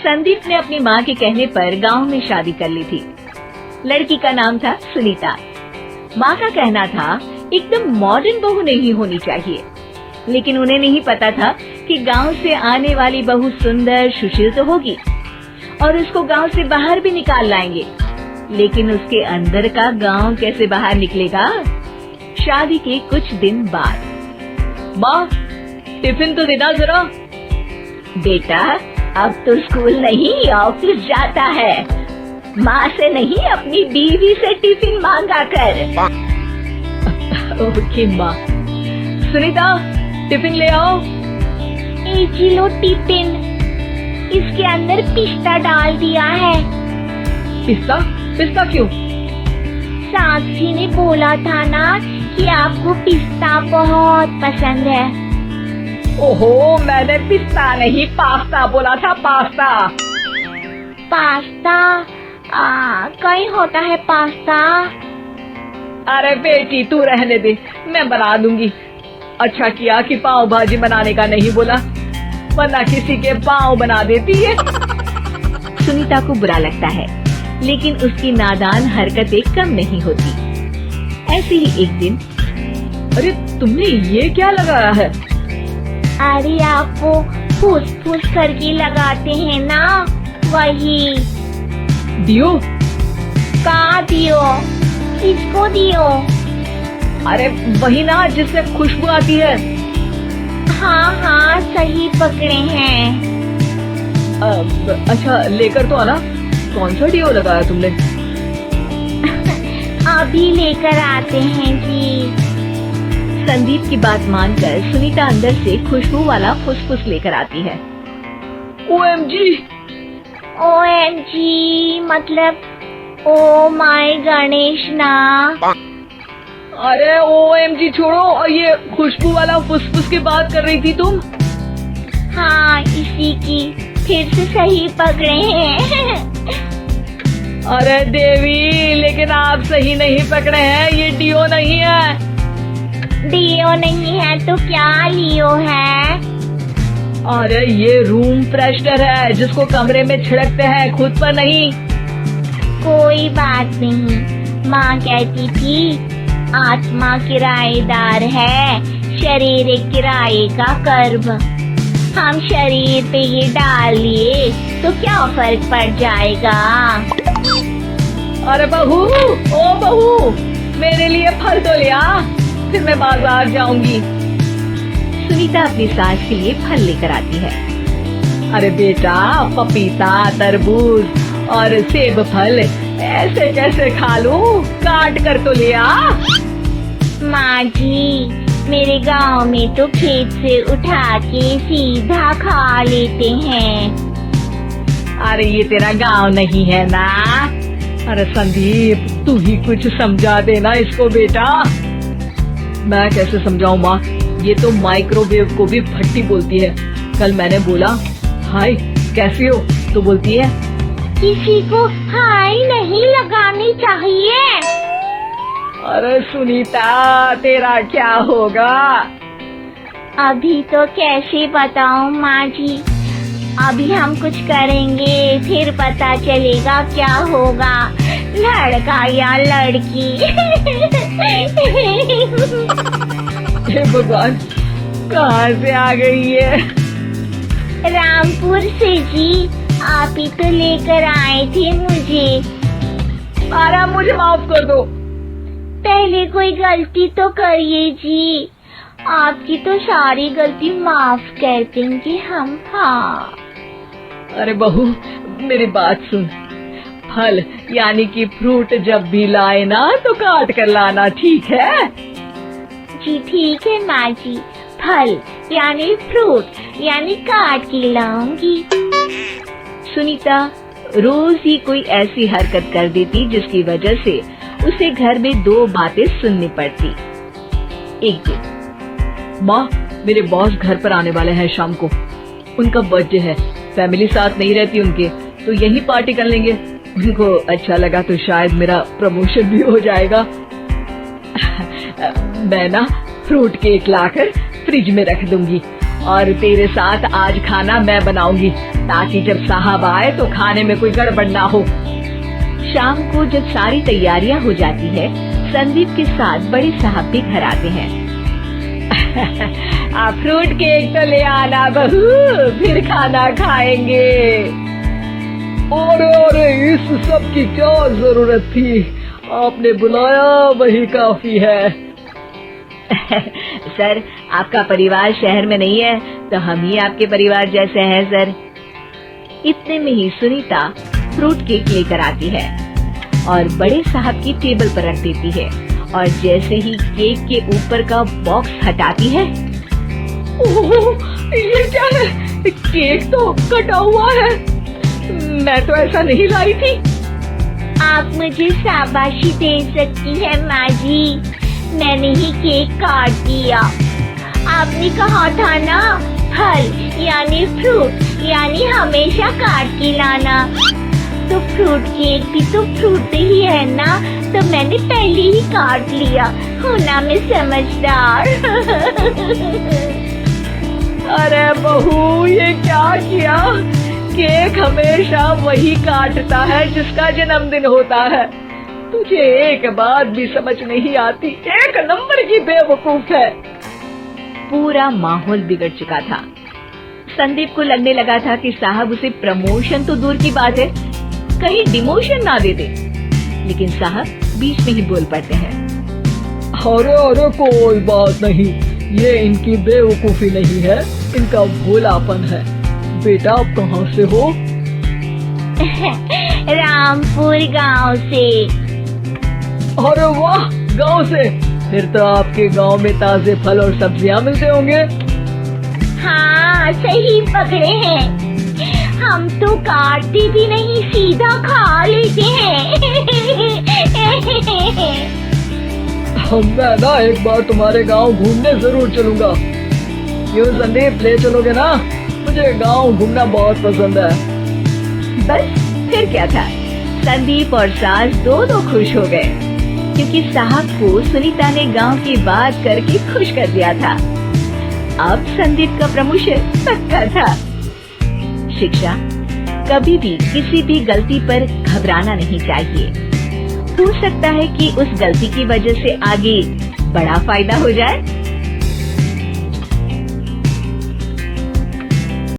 संदीप ने अपनी माँ के कहने पर गांव में शादी कर ली थी। लड़की का नाम था सुनीता। माँ का कहना था एकदम मॉडर्न बहू नहीं होनी चाहिए, लेकिन उन्हें नहीं पता था कि गांव से आने वाली बहू सुंदर सुशील तो होगी और उसको गांव से बाहर भी निकाल लाएंगे, लेकिन उसके अंदर का गांव कैसे बाहर निकलेगा। शादी के कुछ दिन बाद माँ, टिफिन तो देना जरा। बेटा, अब तो स्कूल नहीं ऑफिस जाता है, माँ से नहीं अपनी बीवी से टिफिन मांगा कर। ओके माँ। सुनीता, टिफिन ले आओ। एक किलो टिफिन, इसके अंदर पिस्ता डाल दिया है। पिस्ता? पिस्ता क्यों? साक्षी ने बोला था ना कि आपको पिस्ता बहुत पसंद है। ओहो, मैंने पिस्ता नहीं पास्ता बोला था, पास्ता। पास्ता? कहीं होता है पास्ता? अरे बेटी तू रहने दे, मैं बना दूंगी। अच्छा किया कि पाव भाजी बनाने का नहीं बोला, वरना किसी के पाव बना देती है। सुनीता को बुरा लगता है, लेकिन उसकी नादान हरकतें कम नहीं होती। ऐसे ही एक दिन, अरे तुमने ये क्या लगाया है? अरे आप वो फूस फूस करके लगाते हैं ना, वही। दियो? कहाँ दियो? किसको दियो? अरे वही ना जिससे खुशबू आती है। हाँ हाँ, सही पकड़े हैं। अच्छा लेकर तो आना। कौन सा डियो लगाया तुमने? अभी लेकर आते हैं जी। संदीप की बात मानकर सुनीता अंदर से खुशबू वाला फुसफुस लेकर आती है। OMG! OMG मतलब ओ माय गणेश ना। अरे OMG छोड़ो, और ये खुशबू वाला फुसफुस की बात कर रही थी तुम? हाँ, इसी की। फिर से सही पकड़े हैं। अरे देवी, लेकिन आप सही नहीं पकड़े हैं, ये डियो नहीं है। डियो नहीं है तो क्या लियो है? अरे ये रूम फ्रेशनर है, जिसको कमरे में छिड़कते हैं, खुद पर नहीं। कोई बात नहीं, माँ कहती थी आत्मा किराएदार है, शरीर एक किराए का कर्म। हम शरीर पे ये डाल लिए तो क्या फर्क पड़ जाएगा। अरे बहू, ओ बहू, मेरे लिए फल तो लिया, फिर मैं बाजार जाऊंगी। सुनीता अपनी सास के लिए फल लेकर आती है। अरे बेटा, पपीता, तरबूज और सेब फल ऐसे कैसे खा लूं? काट कर तो लिया। माँ जी, मेरे गांव में तो खेत से उठा के सीधा खा लेते हैं। अरे ये तेरा गांव नहीं है ना। अरे संदीप, तू ही कुछ समझा देना इसको बेटा। मैं कैसे समझाऊं माँ, ये तो माइक्रोवेव को भी भट्टी बोलती है। कल मैंने बोला हाय कैसी हो, तो बोलती है किसी को हाय नहीं लगानी चाहिए। अरे सुनीता, तेरा क्या होगा? अभी तो कैसे बताऊं माँ जी, अभी हम कुछ करेंगे फिर पता चलेगा क्या होगा, लड़का या लड़की। हे भगवान, कहाँ से आ गई है? रामपुर से जी, आप ही तो लेकर आए थे मुझे। अरे मुझे माफ कर दो। पहले कोई गलती तो करिए जी, आपकी तो सारी गलती माफ कर देंगे हम। हाँ। अरे बहू, मेरी बात सुन। फल यानी कि फ्रूट जब भी लाए ना तो काट कर लाना, ठीक है? जी ठीक है माँ जी, फल यानी फ्रूट यानी काट के लाऊंगी। सुनीता रोज ही कोई ऐसी हरकत कर देती जिसकी वजह से उसे घर में दो बातें सुननी पड़ती। एक दिन, माँ, मेरे बॉस घर पर आने वाले हैं शाम को। उनका बर्थडे है, फैमिली साथ नहीं रहती उनके, तो यही पार्टी कर लेंगे। उनको अच्छा लगा तो शायद मेरा प्रमोशन भी हो जाएगा। मैं ना फ्रूट केक लाकर फ्रिज में रख दूंगी और तेरे साथ आज खाना मैं बनाऊंगी, ताकि जब साहब आए तो खाने में कोई गड़बड़ ना हो। शाम को जब सारी तैयारियां हो जाती है, संदीप के साथ बड़े साहब भी घर आते हैं। आप फ्रूट केक तो ले आना बहू, फिर खाना खाएंगे। अरे इस सब की क्या जरूरत थी, आपने बुलाया वही काफी है। सर, आपका परिवार शहर में नहीं है, तो हम ही आपके परिवार जैसे हैं सर। इतने में ही सुनीता फ्रूट केक लेकर आती है और बड़े साहब की टेबल पर रख देती है, और जैसे ही केक के ऊपर का बॉक्स हटाती है, ओह, ये क्या है? केक तो कटा हुआ है, मैं तो ऐसा नहीं लाई थी। आप मुझे शाबाशी दे सकती है माँ जी, मैंने ही केक काट दिया। आपने कहा था ना, फल यानी फ्रूट यानी हमेशा काट के लाना, तो फ्रूट केक भी तो फ्रूट ही है ना, तो मैंने पहले ही काट लिया। हूँ ना मैं समझदार। अरे बहू, ये क्या किया? केक हमेशा वही काटता है जिसका जन्मदिन होता है। तुझे एक बात भी समझ नहीं आती, एक नंबर की बेवकूफ है। पूरा माहौल बिगड़ चुका था। संदीप को लगने लगा था कि साहब उसे प्रमोशन तो दूर की बात है, कहीं डिमोशन ना दे दे, लेकिन साहब बीच में ही बोल पड़ते हैं। अरे कोई बात नहीं, ये इनकी बेवकूफी नहीं है, इनका भोलापन है। बेटा आप कहाँ से हो? रामपुर गांव से। अरे वाह, गांव से? फिर तो आपके गांव में ताजे फल और सब्जियां मिलते होंगे। हाँ, सही पकड़े हैं, हम तो काटते भी नहीं, सीधा खा लेते हैं। मैं ना एक बार तुम्हारे गांव घूमने जरूर चलूंगा। क्यों संदीप, ले चलोगे ना? मुझे गांव घूमना बहुत पसंद है। बस फिर क्या था, संदीप और सास दोनों खुश हो गए, क्योंकि साहब को सुनीता ने गांव की बात करके खुश कर दिया था। अब संदीप का प्रमोशन पक्का था। शिक्षा, कभी भी किसी भी गलती पर घबराना नहीं चाहिए। हो सकता है कि उस गलती की वजह से आगे बड़ा फायदा हो जाए।